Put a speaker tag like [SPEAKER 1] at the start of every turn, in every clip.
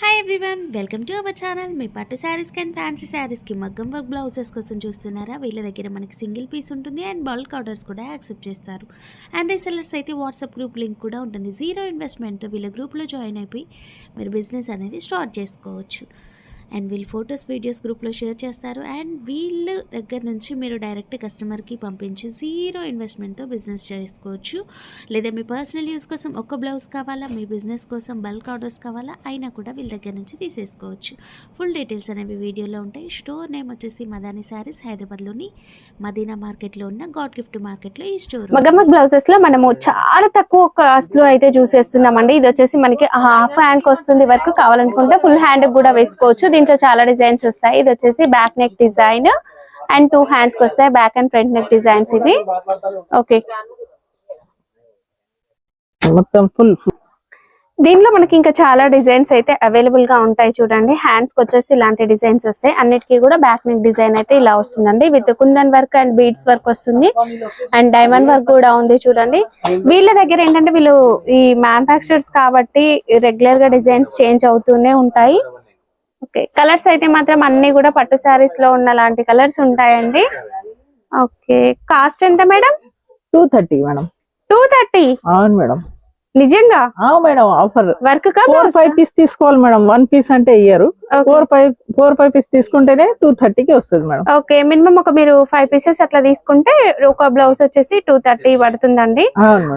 [SPEAKER 1] Hi everyone, welcome to our channel. మీ పట్టు శారీస్కి అండ్ ఫ్యాన్సీ శారీస్కి మగ్గం వర్క్ బ్లౌజెస్ కోసం చూస్తున్నారా? వీళ్ళ దగ్గర మనకి సింగిల్ పీస్ ఉంటుంది అండ్ బల్క్ ఆర్డర్స్ కూడా యాక్సెప్ట్ చేస్తారు. అండ్ రీసెల్లర్స్ అయితే వాట్సాప్ గ్రూప్ లింక్ కూడా ఉంటుంది. జీరో ఇన్వెస్ట్మెంట్తో వీళ్ళ గ్రూప్లో జాయిన్ అయిపోయి మీరు బిజినెస్ అనేది స్టార్ట్ చేసుకోవచ్చు. అండ్ వీళ్ళు ఫొటోస్ వీడియోస్ గ్రూప్లో షేర్ చేస్తారు. అండ్ వీళ్ళ దగ్గర నుంచి మీరు డైరెక్ట్ కస్టమర్కి పంపించి జీరో ఇన్వెస్ట్మెంట్తో బిజినెస్ చేసుకోవచ్చు. లేదా మీ పర్సనల్ యూస్ కోసం ఒక బ్లౌజ్ కావాలా, మీ బిజినెస్ కోసం బల్క్ ఆర్డర్స్ కావాలా అయినా కూడా వీళ్ళ దగ్గర నుంచి తీసేసుకోవచ్చు. ఫుల్ డీటెయిల్స్ అనేవి వీడియోలో ఉంటాయి. స్టోర్ నేమ్ వచ్చేసి మదాని శారీస్, హైదరాబాద్లోని మదీనా మార్కెట్లో ఉన్న గాడ్ గిఫ్ట్ మార్కెట్లో ఈ స్టోర్.
[SPEAKER 2] మగమ్మ బ్లౌజెస్ లో మనము చాలా తక్కువ కాస్ట్ లో అయితే చూసేస్తున్నామండి. ఇది వచ్చేసి మనకి హాఫ్ హ్యాండ్ కి వస్తుంది. వర్క్ కావాలనుకుంటే ఫుల్ హ్యాండ్ కూడా వేసుకోవచ్చు. దీంట్లో చాలా డిజైన్స్ వస్తాయి. ఇది వచ్చేసి back neck design and 2 hands కి వస్తాయి. Back and front neck designs ఇవి. ఓకే,
[SPEAKER 3] మొత్తం ఫుల్.
[SPEAKER 2] దీంట్లో మనకి ఇంకా చాలా డిజైన్స్ అయితే అవైలబుల్ గా ఉంటాయి. చూడండి, హ్యాండ్స్ కి వచ్చేసి ఇలాంటి డిజైన్స్ వస్తాయి. అన్నిటికీ కూడా బ్యాక్ నెక్ డిజైన్ అయితే ఇలా వస్తుందండి. With kundan work and beads work వస్తుంది అండ్ డైమండ్ వర్క్ కూడా ఉంది. చూడండి, వీళ్ళ దగ్గర ఏంటంటే వీళ్ళు ఈ మ్యానుఫ్యాక్చరర్స్ కాబట్టి రెగ్యులర్ గా డిజైన్స్ చేంజ్ అవుతూనే ఉంటాయి. ఓకే, కలర్స్ అయితే మాత్రం అన్ని కూడా పట్టు శారీస్ లో ఉన్న లాంటి కలర్స్ ఉంటాయండి. ఓకే, కాస్ట్ ఎంత మేడం?
[SPEAKER 3] 230 మేడం.
[SPEAKER 2] 230?
[SPEAKER 3] అవును మేడం.
[SPEAKER 2] నిజంగా?
[SPEAKER 3] Madam, offer.
[SPEAKER 2] వర్క్
[SPEAKER 3] 4-5 పీస్ తీసుకోవాలి మేడం. 1 పీస్ అంటే ఇయ్యరు. 4-5 పీస్ తీసుకుంటేనే 230 కి వస్తుంది మేడం.
[SPEAKER 2] ఓకే, మినిమం మీరు 5 పీసెస్ అట్లా తీసుకుంటే ఒక బ్లౌజ్ వచ్చేసి 230 పడుతుందండి.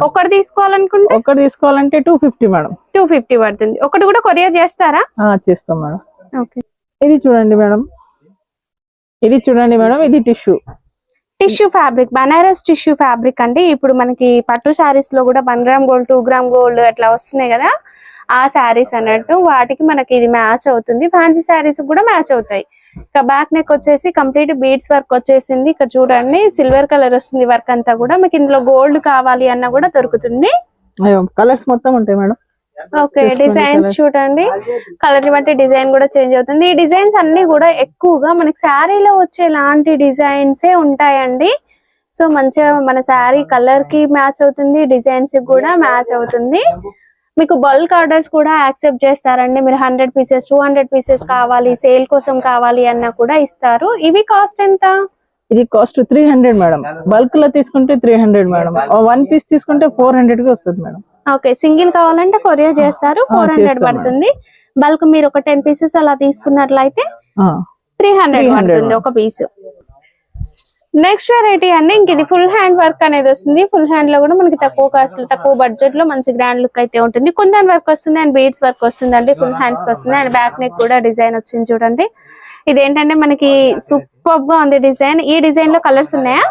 [SPEAKER 2] ఒకటి తీసుకోవాలంటే 250 మేడం. 250 పడుతుంది. ఒకటి కూడా కొరియర్ చేస్తారా?
[SPEAKER 3] చేస్తాం మేడం.
[SPEAKER 2] ఓకే,
[SPEAKER 3] ఇది చూడండి మేడం. ఇది
[SPEAKER 2] tissue fabric, Banaras tissue fabric అండి. ఇప్పుడు మనకి పట్టు శారీస్ లో కూడా 1 గ్రామ్ గోల్డ్, 2 గ్రామ్ గోల్డ్ అట్లా వస్తున్నాయి కదా, ఆ శారీస్ అన్నట్టు వాటికి మనకి ఇది మ్యాచ్ అవుతుంది. ఫ్యాన్సీ శారీస్ కూడా మ్యాచ్ అవుతాయి. ఇక బ్యాక్ నెక్ వచ్చేసి కంప్లీట్ బీడ్స్ వర్క్ వచ్చేసింది. ఇక్కడ చూడండి, సిల్వర్ కలర్ వస్తుంది వర్క్ అంతా కూడా. మీకు ఇందులో గోల్డ్ కావాలి అన్న కూడా దొరుకుతుంది.
[SPEAKER 3] కలర్స్ మొత్తం ఉంటాయి మేడం.
[SPEAKER 2] ఓకే, డిజైన్స్ చూడండి, కలర్ ని బట్టి డిజైన్ కూడా చేంజ్ అవుతుంది. ఈ డిజైన్స్ అన్ని కూడా ఎక్కువగా మనకి శారీలో వచ్చే లాంటి డిజైన్సే ఉంటాయండి. సో మంచిగా మన శారీ కలర్ కి మ్యాచ్ అవుతుంది, డిజైన్స్ కూడా మ్యాచ్ అవుతుంది. మీకు బల్క్ ఆర్డర్స్ కూడా యాక్సెప్ట్ చేస్తారండి. మీరు 100 పీసెస్ 200 పీసెస్ కావాలి, సేల్ కోసం కావాలి అన్న కూడా ఇస్తారు. ఇవి కాస్ట్ ఎంత?
[SPEAKER 3] ఇది కాస్ట్ 300 మేడం. బల్క్ లో తీసుకుంటే 300 మేడం. 1 పీస్ తీసుకుంటే 400 కి వస్తుంది మేడం.
[SPEAKER 2] ఓకే, సింగిల్ కావాలంటే కొరియర్ చేస్తారు, 400 పడుతుంది. బల్క్ మీరు ఒక 10 పీసెస్ అలా తీసుకున్నట్లయితే 300 పడుతుంది ఒక పీస్. నెక్స్ట్ వెరైటీ అండి, ఇంక ఇది ఫుల్ హ్యాండ్ వర్క్ అనేది వస్తుంది. ఫుల్ హ్యాండ్ లో కూడా మనకి తక్కువ కాస్ట్, తక్కువ బడ్జెట్ లో మంచి గ్రాండ్ లుక్ అయితే ఉంటుంది. కుందన్ వర్క్ వస్తుంది అండ్ బీడ్స్ వర్క్ వస్తుంది అండి. ఫుల్ హ్యాండ్స్ వస్తుంది అండ్ బ్యాక్ నెక్ కూడా డిజైన్ వచ్చింది. చూడండి, ఇదేంటంటే మనకి సూపర్ గా ఉంది డిజైన్. ఈ డిజైన్ లో కలర్స్ ఉన్నాయా?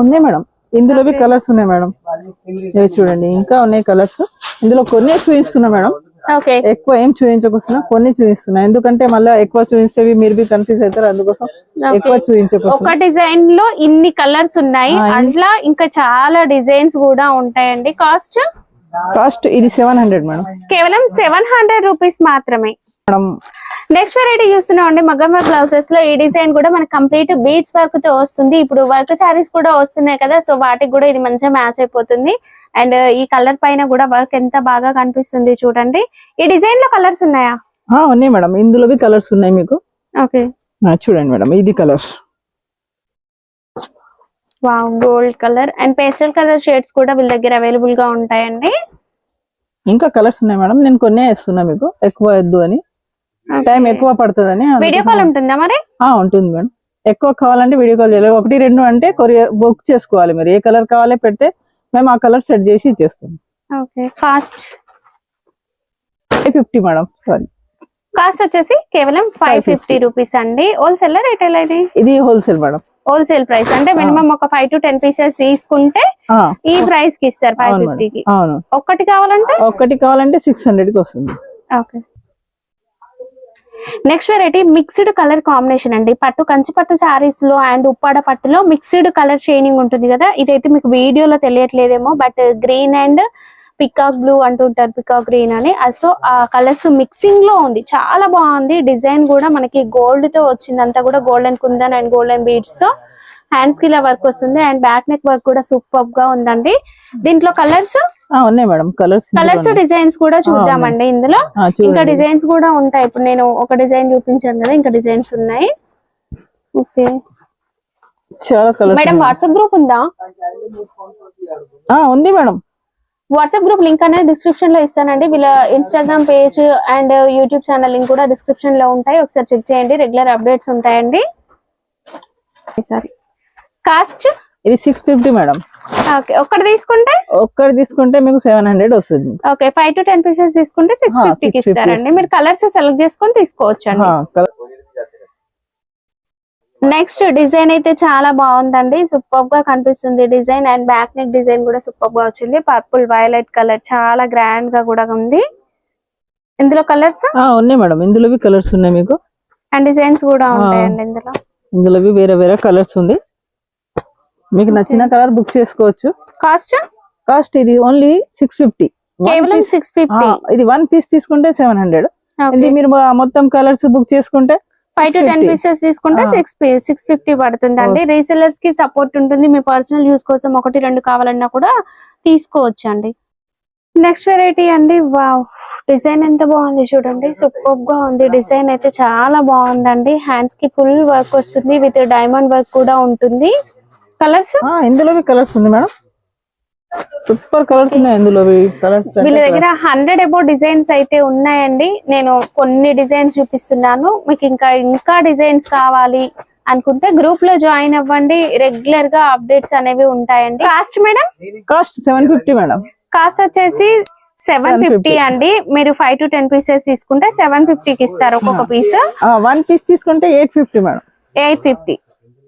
[SPEAKER 3] ఉన్నాయి మేడం. ఇందులో కలర్స్ ఉన్నాయి మేడం. చూడండి, ఇంకా ఉన్నాయి కలర్స్. ఇందులో కొన్ని చూపిస్తున్నా మేడం. ఎక్కువ ఏం చూపించకొస్తున్నా, కొన్ని చూపిస్తున్నా. ఎందుకంటే మళ్ళీ ఎక్కువ చూపిస్తే మీరు కన్ఫ్యూజ్ అవుతారు. అందుకోసం ఎక్కువ చూపించకు.
[SPEAKER 2] ఒక డిజైన్ లో ఇన్ని కలర్స్ ఉన్నాయి, అట్లా ఇంకా చాలా డిజైన్స్ కూడా ఉంటాయండి. కాస్ట్
[SPEAKER 3] ఇది 700 మేడం.
[SPEAKER 2] కేవలం 700 రూపీస్ మాత్రమే మేడం. నెక్స్ట్ వెరైటీ చూస్తున్నాం అండి, మగ్గం వర్క్ బ్లౌజెస్ లో. ఈ డిజైన్ కూడా మనకి కంప్లీట్ బీడ్స్ వర్క్ తో వస్తుంది. ఇప్పుడు వర్క్ శారీస్ కూడా వస్తున్నాయి కదా, సో వాటికి కూడా ఇది మంచిగా మ్యాచ్ అయిపోతుంది. అండ్ ఈ కలర్ పైన కూడా వర్క్ ఎంత బాగా కనిపిస్తుంది చూడండి. ఈ డిజైన్ లో కలర్స్ ఉన్నాయా?
[SPEAKER 3] ఉన్నాయి మేడం. ఇందులో కలర్స్ ఉన్నాయి మీకు.
[SPEAKER 2] ఓకే,
[SPEAKER 3] చూడండి మేడం, ఇది colour.
[SPEAKER 2] Wow, gold colour and pastel colour shades కూడా వీళ్ళ దగ్గర అవైలబుల్ గా ఉంటాయండి.
[SPEAKER 3] ఇంకా కలర్స్ ఉన్నాయి మేడం. నేను కొన్ని వేస్తున్నా మీకు, ఎక్కువ వద్దు అని, టైం ఎక్కువ పడుతుందని.
[SPEAKER 2] వీడియో కాల్ ఉంటుందా మరి?
[SPEAKER 3] ఉంటుంది మేడం. ఎక్కువ కావాలంటే వీడియో కాల్ చేయాలి. 1-2 అంటే కొరియర్ బుక్ చేసుకోవాలి. మీరు ఏ కలర్ కావాలి పెడితే మేము ఆ కలర్ సెట్ చేసి ఇచ్చేస్తాం.
[SPEAKER 2] Okay, cost
[SPEAKER 3] 550 madam. Sorry,
[SPEAKER 2] cost వచ్చేసి కేవలం 550 రూపీస్ అండి. Wholesale retail? ఇది
[SPEAKER 3] హోల్సేల్ మేడం.
[SPEAKER 2] హోల్సేల్ ప్రైస్ అంటే మినిమం ఒక 5 to 10 పీసెస్ తీసుకుంటే ఈ ప్రైస్ కి ఇస్తారు 550 కి. ఒకటి కావాలంటే 600 కి వస్తుంది. Okay, next variety mixed colour combination అండి. పట్టు కంచి పట్టు శారీస్ లో అండ్ ఉప్పాడ పట్టులో మిక్స్డ్ కలర్ షేడింగ్ ఉంటుంది కదా. ఇదైతే మీకు వీడియోలో తెలియట్లేదేమో, but green and peacock blue అంటుంటారు, పికాక్ గ్రీన్ అని. సో ఆ కలర్స్ మిక్సింగ్ లో ఉంది, చాలా బాగుంది. డిజైన్ కూడా మనకి గోల్డ్ తో వచ్చింది, అంతా కూడా golden kundan and golden beads తో హ్యాండ్స్ కి ఇలా వర్క్ వస్తుంది. అండ్ బ్యాక్ నెక్ వర్క్ కూడా సూపర్ గా ఉందండి. దీంట్లో కలర్స్
[SPEAKER 3] ఉన్నాయి మేడం కలర్స్.
[SPEAKER 2] కలర్స్ డిజైన్స్ కూడా చూద్దామండి ఇందులో. ఇంకా డిజైన్స్ కూడా ఉంటాయి. ఇప్పుడు నేను ఒక డిజైన్ చూపించాను కదా, ఇంకా డిజైన్స్ ఉన్నాయి. ఓకే
[SPEAKER 3] చాలా కలర్స్.
[SPEAKER 2] మేడం వాట్సాప్ గ్రూప్ ఉందా?
[SPEAKER 3] ఉంది మేడం.
[SPEAKER 2] వాట్సాప్ గ్రూప్ లింక్ అనేది డిస్క్రిప్షన్ లో ఇస్తానండి. వీళ్ళ Instagram page and YouTube channel link కూడా డిస్క్రిప్షన్ లో ఉంటాయి, ఒకసారి చెక్ చేయండి. రెగ్యులర్ అప్డేట్స్ ఉంటాయండి. సారీ కాస్ట్
[SPEAKER 3] ఇది 650 మేడం.
[SPEAKER 2] ఓకే ఒక్కటి తీసుకుంటే
[SPEAKER 3] మీకు 700 వస్తుంది.
[SPEAKER 2] ఓకే 5 to 10 పీసెస్ తీసుకుంటే 650 కి ఇస్తారండి. మీరు కలర్స్ సెలెక్ట్ చేసుకొని తీసుకోవచ్చు అండి. నెక్స్ట్ డిజైన్ అయితే చాలా బాగుందండి, సూపర్ గా కనిపిస్తుంది design. And back neck design కూడా సూపర్ గా వచ్చింది. పర్పుల్ వైలెట్ కలర్ చాలా గ్రాండ్ గా కూడా ఉంది. ఇందులో కలర్స్
[SPEAKER 3] ఉన్నాయి మేడం. ఇందులో కలర్స్ ఉన్నాయి మీకు,
[SPEAKER 2] అండ్ డిజైన్స్ కూడా ఉంటాయండి.
[SPEAKER 3] ఇందులో వేరే వేరే కలర్స్ ఉంది. మీకు నచ్చిన కలర్ బుక్ చేసుకోవచ్చు. కాస్ట్ ఇది ఓన్లీ 650,
[SPEAKER 2] కేవలం 650.
[SPEAKER 3] ఇది 1 పీస్ తీసుకుంటే 700. ఇది మీరు మొత్తం కలర్స్ బుక్ చేసుకుంటే
[SPEAKER 2] 5 to 10 పీసెస్ తీసుకుంటే 650 పడుతుంది అండి. రీసెలర్స్ కి సపోర్ట్ ఉంటుంది. మీ పర్సనల్ యూస్ కోసం 1-2 కావాలన్నా కూడా తీసుకోవచ్చు అండి. నెక్స్ట్ వెరైటీ అండి. వావ్ డిజైన్ ఎంత బాగుంది చూడండి, సూపర్ గా ఉంది. డిజైన్ అయితే చాలా బాగుందండి. హ్యాండ్స్ కి ఫుల్ వర్క్ వస్తుంది, విత్ డైమండ్ వర్క్ కూడా ఉంటుంది. కలర్స్
[SPEAKER 3] ఇందులో కలర్స్ ఉంది మేడం, సూపర్ కలర్స్ ఉన్నాయి ఇందులో కలర్స్.
[SPEAKER 2] వీళ్ళ దగ్గర 100 అబౌవ్ డిజైన్స్ అయితే ఉన్నాయండి. నేను కొన్ని డిజైన్స్ చూపిస్తున్నాను. మీకు ఇంకా డిజైన్స్ కావాలి అనుకుంటే గ్రూప్ లో జాయిన్ అవ్వండి. రెగ్యులర్ గా అప్డేట్స్ అనేవి ఉంటాయండి. Cost madam?
[SPEAKER 3] Cost 750 madam.
[SPEAKER 2] Cost వచ్చేసి 750 అండి. మీరు 5 to 10 పీసెస్ తీసుకుంటే 750 కి ఇస్తారు ఒక్కొక్క పీస్.
[SPEAKER 3] 1 పీస్ తీసుకుంటే 850 madam.
[SPEAKER 2] 850.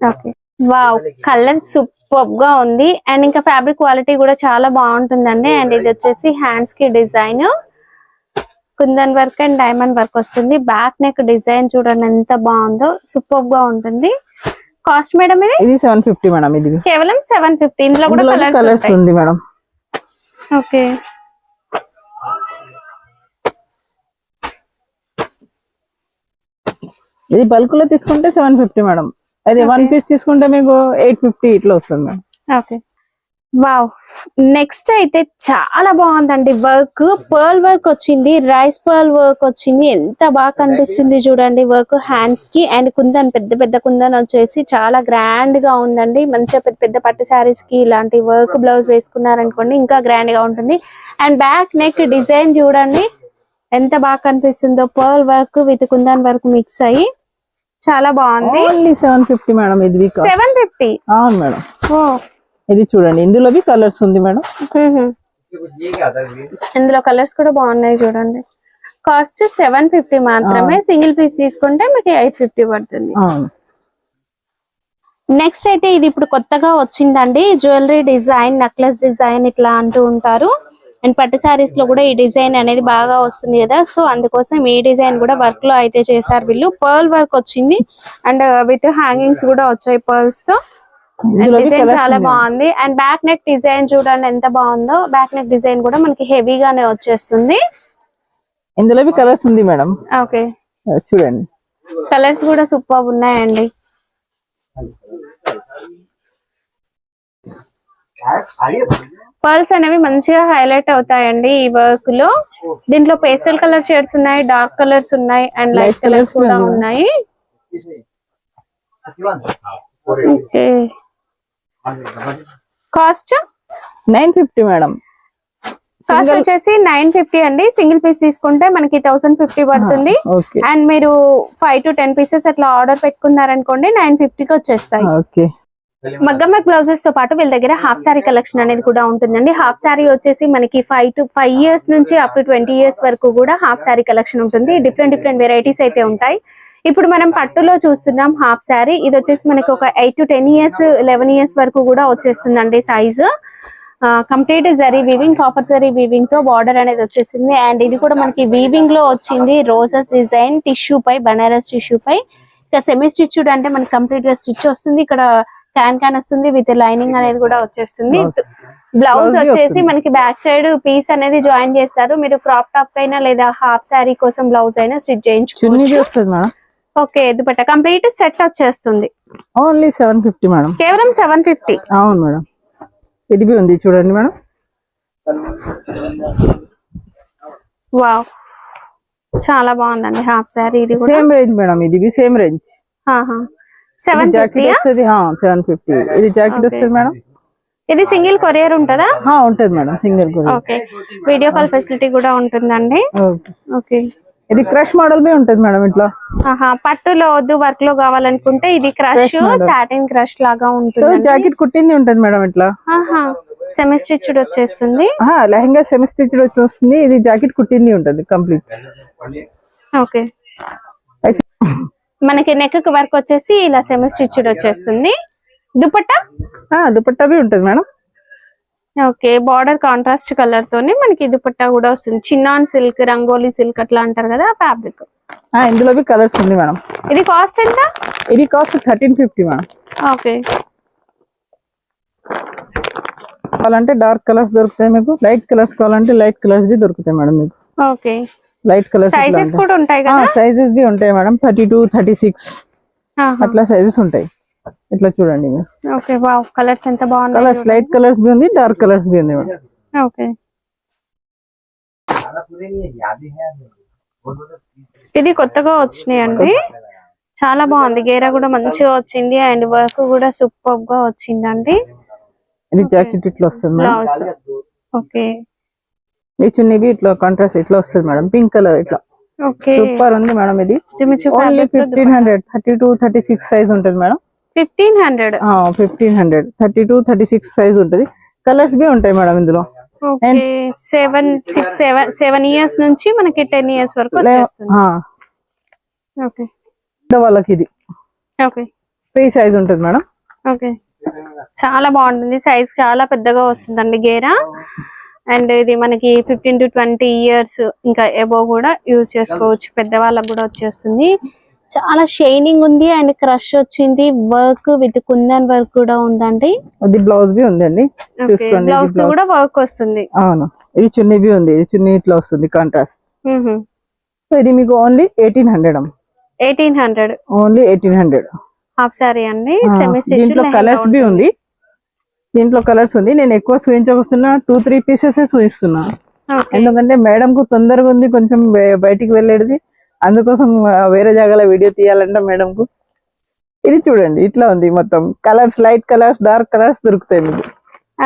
[SPEAKER 2] Okay wow colour super గా ఉంది. అండ్ ఇంకా ఫ్యాబ్రిక్ క్వాలిటీ కూడా చాలా బాగుంటుందండి. అండ్ ఇది వచ్చేసి హ్యాండ్స్ కి design kundan work and diamond work వస్తుంది. బ్యాక్ నెక్ డిజైన్ చూడండి ఎంత బాగుందో, సూపర్ గా ఉంటుంది. కాస్ట్ మేడం ఇది
[SPEAKER 3] 750 మేడం. ఇది
[SPEAKER 2] కేవలం 750. ఇందులో కూడా
[SPEAKER 3] కలర్స్ ఉంది మేడం.
[SPEAKER 2] ఓకే
[SPEAKER 3] ఇది బల్క్ లో తీసుకుంటే 750 మేడం. అది 1 పీస్ తీసుకుంటే మీకు 850 ఇట్లా వస్తుంది మేడం.
[SPEAKER 2] ఓకే వావ్ నెక్స్ట్ అయితే చాలా బాగుందండి. వర్క్ పర్ల్ వర్క్ వచ్చింది, రైస్ పర్ల్ వర్క్ వచ్చింది. ఎంత బాగా కనిపిస్తుంది చూడండి వర్క్ హ్యాండ్స్ కి. అండ్ కుందన్ పెద్ద పెద్ద కుందన్ వచ్చేసి చాలా గ్రాండ్ గా ఉందండి. మంచిగా పెద్ద పెద్ద పట్టు శారీస్ కి ఇలాంటి వర్క్ బ్లౌజ్ వేసుకున్నారనుకోండి ఇంకా గ్రాండ్ గా ఉంటుంది. అండ్ బ్యాక్ నెక్ డిజైన్ చూడండి ఎంత బాగా కనిపిస్తుందో, pearl work with kundan work mix అయ్యి చాలా బాగుంది.
[SPEAKER 3] 750 మేడం. ఇది
[SPEAKER 2] 750.
[SPEAKER 3] అవును మేడం. ఇది చూడండి ఇందులో కలర్స్ ఉంది మేడం.
[SPEAKER 2] ఇందులో కలర్స్ కూడా బాగున్నాయి చూడండి. కాస్ట్ 750 మాత్రమే. సింగిల్ పీస్ తీసుకుంటే మీకు 850 పడుతుంది. నెక్స్ట్ అయితే ఇది ఇప్పుడు కొత్తగా వచ్చిందండి. జ్యువెలరీ డిజైన్, నెక్లెస్ డిజైన్ ఇట్లా అంటూ ఉంటారు. అండ్ పట్టు శారీస్ లో కూడా ఈ డిజైన్ అనేది బాగా వస్తుంది కదా, సో అందుకోసం ఈ డిజైన్ కూడా వర్క్ లో అయితే చేశారు వీళ్ళు. పర్ల్ వర్క్ వచ్చింది అండ్ విత్ హ్యాంగింగ్స్ కూడా వచ్చాయి పర్ల్స్ తో. డిజైన్ చాలా బాగుంది. అండ్ బ్యాక్ నెక్ డిజైన్ చూడండి ఎంత బాగుందో. బ్యాక్ నెక్ డిజైన్ కూడా మనకి హెవీగానే వచ్చేస్తుంది.
[SPEAKER 3] ఇందులో కలర్స్ ఉంది మేడం.
[SPEAKER 2] ఓకే
[SPEAKER 3] చూడండి
[SPEAKER 2] కలర్స్ కూడా సూపర్ ఉన్నాయండి. పర్ల్స్ అనేవి మంచిగా హైలైట్ అవుతాయండి ఈ వర్క్ లో. దీంట్లో పేస్టల్ కలర్ షేడ్స్ ఉన్నాయి, డార్క్ కలర్స్ ఉన్నాయి, అండ్ లైట్ కలర్స్ కూడా ఉన్నాయి. Cost
[SPEAKER 3] 950 madam.
[SPEAKER 2] కాస్ట్ వచ్చేసి 950 అండి. సింగిల్ పీస్ తీసుకుంటే మనకి 1050 పడుతుంది. అండ్ మీరు 5 to 10 పీసెస్ అట్లా ఆర్డర్ పెట్టుకున్నారనుకోండి 950కి వచ్చేస్తాయి. మగ్గం వర్క్ బ్లౌజెస్ తో పాటు వీళ్ళ దగ్గర హాఫ్ సారీ కలెక్షన్ అనేది కూడా ఉంటుందండి. హాఫ్ సారీ వచ్చేసి మనకి 5 years నుంచి అప్ టు 20 years వరకు కూడా హాఫ్ సారీ కలెక్షన్ ఉంటుంది. డిఫరెంట్ వెరైటీస్ అయితే ఉంటాయి. ఇప్పుడు మనం పట్టులో చూస్తున్నాం హాఫ్ సారీ. ఇది వచ్చేసి మనకి ఒక 8 to 10 years 11 years వరకు కూడా వచ్చేస్తుందండి size. Complete zari weaving, copper zari weaving తో బార్డర్ అనేది వచ్చేసింది. అండ్ ఇది కూడా మనకి వీవింగ్ లో వచ్చింది. రోజెస్ డిజైన్ టిష్యూ పై, బనారస్ టిష్యూ పై. ఇక సెమీ స్టిచ్డ్ అంటే మనకి కంప్లీట్ గా స్టిచ్ వస్తుంది. ఇక్కడ క్యాన్ వస్తుంది విత్ లైనింగ్ అనేది కూడా వచ్చేస్తుంది. బ్లౌజ్ వచ్చేసి మనకి బ్యాక్ సైడ్ పీస్ అనేది జాయిన్ చేస్తారు. మీరు క్రాప్ టాప్ అయినా లేదా హాఫ్ సారీ కోసం బ్లౌజ్ అయినా స్టిచ్ చేయించుకోవచ్చు. ఓకే దుపట్టా కంప్లీట్ సెట్ వచ్చేస్తుంది.
[SPEAKER 3] Only 750 madam.
[SPEAKER 2] కేవలం 750.
[SPEAKER 3] అవును మేడం. ఇది ఉంది చూడండి మేడం.
[SPEAKER 2] వావ్, చాలా బాగుందండి హాఫ్ సారీ. ఇది కూడా
[SPEAKER 3] సేమ్ రేంజ్ మేడం, ఇది సేమ్ రేంజ్.
[SPEAKER 2] 750.
[SPEAKER 3] జాకెట్ వస్తుంది 750. ఇది జాకెట్ వస్తుంది మేడం.
[SPEAKER 2] ఇది సింగిల్ కొరియర్ ఉంటుందా?
[SPEAKER 3] ఉంటుంది madam, single courier.
[SPEAKER 2] Okay, video call facility కూడా ఉంటుందండి. ఓకే,
[SPEAKER 3] ఇది క్రష్ మోడల్ బి ఉంటుంది మేడం. ఇట్లా
[SPEAKER 2] పట్టులో వద్దు వర్క్ లో కావాలనుకుంటే ఇది క్రష్ సాటిన్ క్రష్ లాగా ఉంటుంది.
[SPEAKER 3] జాకెట్ కుట్టింది ఉంటుంది మేడం. ఇట్లా
[SPEAKER 2] సెమీ స్టిచ్డ్ వచ్చేస్తుంది.
[SPEAKER 3] లెహంగా సెమీ స్టిచ్డ్ వచ్చేస్తుంది. ఇది జాకెట్ కుట్టింది ఉంటుంది కంప్లీట్.
[SPEAKER 2] ఓకే, మనకి నెక్ కి వర్క్ వచ్చేసి ఇలా సెమీ స్టిచ్డ్ వచ్చేస్తుంది. దుపట్టా
[SPEAKER 3] దుపట్టా బి ఉంటుంది madam.
[SPEAKER 2] Okay, border contrast colour తోనే మనకి దుపట్టా కూడా వస్తుంది. చిన్నాన్ సిల్క్, రంగోలీ సిల్క్ అట్లా అంటారు కదా ఫ్యాబ్రిక్.
[SPEAKER 3] ఇందులో బి కలర్స్ ఉంది మేడం.
[SPEAKER 2] ఇది కాస్ట్ ఎంత?
[SPEAKER 3] ఇది కాస్ట్ 1350 మేడం.
[SPEAKER 2] ఓకే,
[SPEAKER 3] కావాలంటే డార్క్ కలర్స్ దొరుకుతాయి మీకు. లైట్ కలర్స్ కావాలంటే లైట్ కలర్స్ బి దొరుకుతాయి మేడం మీకు.
[SPEAKER 2] ఓకే,
[SPEAKER 3] లైట్ కలర్స్
[SPEAKER 2] సైజెస్ కూడా ఉంటాయి కదా?
[SPEAKER 3] సైజెస్ బి ఉంటాయి మేడం. 32, 36 అట్లా సైజెస్ ఉంటాయి. ఇట్లా చూడండి మీరు.
[SPEAKER 2] ఓకే, వావ్, కలర్స్ ఎంత బాగున్నాయి.
[SPEAKER 3] కలర్స్ లైట్ కలర్స్ బి ఉంది, డార్క్ కలర్స్ బి ఉంది మేడం.
[SPEAKER 2] ఓకే, ఇది కొత్తగా వచ్చినాయండి. చాలా బాగుంది. గేరా కూడా మంచిగా వచ్చింది అండ్ వర్క్ కూడా సూపర్ గా వచ్చిందండి.
[SPEAKER 3] ఇది జాకెట్ ఇట్లా వస్తుంది
[SPEAKER 2] బ్లౌజ్. ఓకే,
[SPEAKER 3] ఈ చున్నీ బి ఇట్లా కాంట్రాస్ట్ ఇట్లా వస్తుంది మేడం. పింక్ కలర్ ఇట్లా
[SPEAKER 2] ఓకే,
[SPEAKER 3] సూపర్ ఉంది మేడం. ఇది
[SPEAKER 2] జిమిచు
[SPEAKER 3] ఓన్లీ 1500. 32, 36 సైజ్ ఉంటుంది మేడం.
[SPEAKER 2] 1500.
[SPEAKER 3] 1500. 32, 36 సైజ్ ఉంటుంది. కలర్స్ బి ఉంటాయి మేడం ఇందులో.
[SPEAKER 2] ఓకే, 7 ఇయర్స్ నుంచి మనకి 10 ఇయర్స్ వరకు వచ్చేస్తుంది. ఓకే,
[SPEAKER 3] వాళ్ళకి ఇది
[SPEAKER 2] ఓకే,
[SPEAKER 3] ఫ్రీ సైజ్ ఉంటుంది మేడం.
[SPEAKER 2] ఓకే, చాలా బాగుంటుంది. సైజ్ చాలా పెద్దగా వస్తుందండి గేరా. అండ్ ఇది మనకి 15 to 20 ఇయర్స్ ఇంకా ఎబో కూడా యూజ్ చేసుకోవచ్చు. పెద్దవాళ్ళకు కూడా వచ్చేస్తుంది. చాలా షైనింగ్ ఉంది అండ్ క్రష్ వచ్చింది. వర్క్ విత్ కుందన్ వర్క్ కూడా ఉందండి.
[SPEAKER 3] అది బ్లౌజ్ బి ఉందండి.
[SPEAKER 2] బ్లౌజ్ కి కూడా వర్క్ వస్తుంది.
[SPEAKER 3] అవును, ఇది చున్నీ బి ఉంది. ఇది చున్నీ ఇట్లా వస్తుంది కాంట్రాస్ట్. ఇది మీకు ఓన్లీ 1800.
[SPEAKER 2] 1800.
[SPEAKER 3] ఓన్లీ 1800.
[SPEAKER 2] హాఫ్ సారీ అండి. Semi stitch.
[SPEAKER 3] దీంట్లో కలర్స్ బి ఉంది. దీంట్లో కలర్స్ ఉంది. నేను ఎక్కువ చూపించకొస్తున్నా 2-3 పీసెస్ చూపిస్తున్నా. ఎందుకంటే మేడం కు తొందరగా ఉంది కొంచెం బయటికి వెళ్ళేది. అందుకోసం వేరే జాగాలో వీడియో తీయాలంటే మేడం కు. ఇది చూడండి ఇట్లా ఉంది. మొత్తం colours light colours, dark colours దొరుకుతాయి మీకు.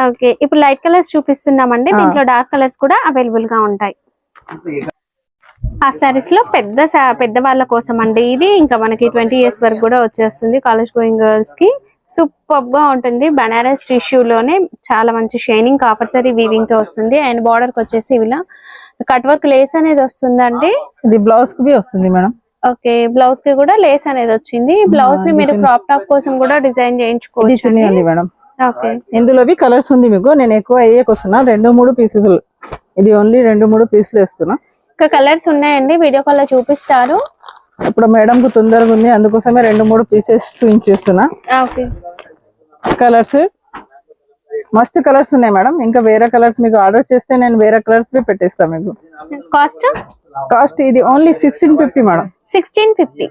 [SPEAKER 2] ఓకే, ఇప్పుడు లైట్ కలర్స్ చూపిస్తున్నామండి. దీంట్లో డార్క్ కలర్స్ కూడా అవైలబుల్ గా ఉంటాయి. హాఫ్ సారీస్ లో పెద్ద వాళ్ళ కోసం అండి ఇది. ఇంకా మనకి 20 ఇయర్స్ వరకు కూడా వచ్చేస్తుంది. కాలేజ్ గోయింగ్ గర్ల్స్ కి సూపర్ గా ఉంటుంది. బనారస్ టిష్యూ లోనే చాలా మంచి షైనింగ్ కాపర్ సారీ వీవింగ్ తో వస్తుంది. అండ్ బార్డర్ కి వచ్చేసి ఇలా కట్ వర్క్ లేస్ అనేది వస్తుందండి.
[SPEAKER 3] ఇది బ్లౌజ్ కి వస్తుంది మేడం.
[SPEAKER 2] ఓకే, బ్లౌజ్ కి కూడా లేస్ అనేది వచ్చింది. బ్లౌజ్ ని మీరు క్రాప్ టాప్ కోసం కూడా డిజైన్ చేయించుకోవచ్చు
[SPEAKER 3] మేడం.
[SPEAKER 2] ఓకే,
[SPEAKER 3] ఇందులో కలర్స్ ఉంది మీకు. నేను ఎక్కువ వేయకొస్తున్నా 2-3 పీసెస్. ఇది ఓన్లీ 2-3 పీసులు వేస్తున్నా.
[SPEAKER 2] ఇంకా కలర్స్ ఉన్నాయండి, వీడియో కాల్ లో చూపిస్తారు.
[SPEAKER 3] ఇప్పుడు మేడం కు తొందరగా ఉంది, అందుకోసమే 2-3 పీసెస్ చూపించేస్తున్నా.
[SPEAKER 2] ఓకే,
[SPEAKER 3] కలర్స్ మస్తు కలర్స్ ఉన్నాయి మేడం. ఇంకా వేరే కలర్స్ మీకు ఆర్డర్ చేస్తే నేను వేరే కలర్స్ పెట్టేస్తా మీకు.
[SPEAKER 2] కాస్ట్
[SPEAKER 3] ఇది ఓన్లీ 1650 మేడం.
[SPEAKER 2] 1650.